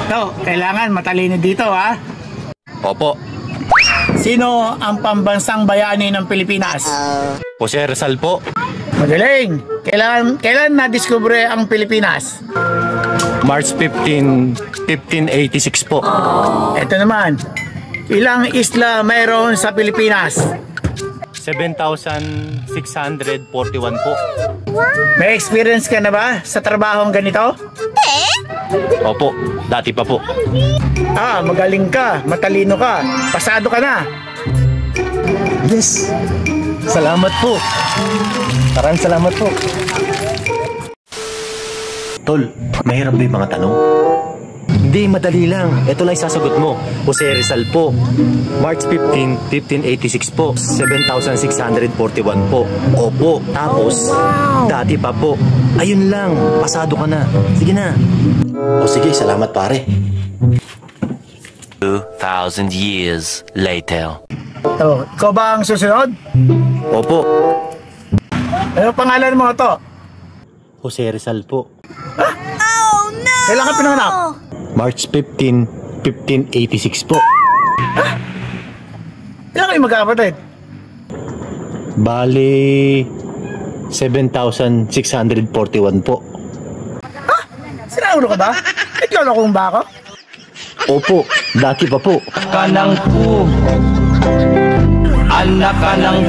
To, kailangan matalino dito ha. Opo. Sino ang pambansang bayani ng Pilipinas? Jose Rizal po. Magaling. Kailan na-discover ang Pilipinas? March 15, 1586 po. Ito naman. Ilang isla mayroon sa Pilipinas? 7,641 po. May experience ka na ba sa trabahong ganito? Opo, dati pa po. Magaling ka, matalino ka, pasado ka na. Yes. Salamat po. Maraming salamat po. Tol, mahirap ba yung mga tanong? Hindi, madali lang. Ito lang sasagot mo. Jose Rizal po. March 15, 1586 po. 7,641 po. Opo. Tapos, dati pa po. Ayun lang. Pasado ka na. Sige na. O sige, salamat pare. 2,000 years later. Ikaw ba ang susunod? Opo. Ano pangalan mo to? Jose Rizal po. Kailan ka pinanganak? March 15, 1586 po. Ilan kayo magkakapatid? Bali, 7,641 po. Sinaulo ka ba? Itlolo kong ba ako? Opo, dati pa po. Anak ka ng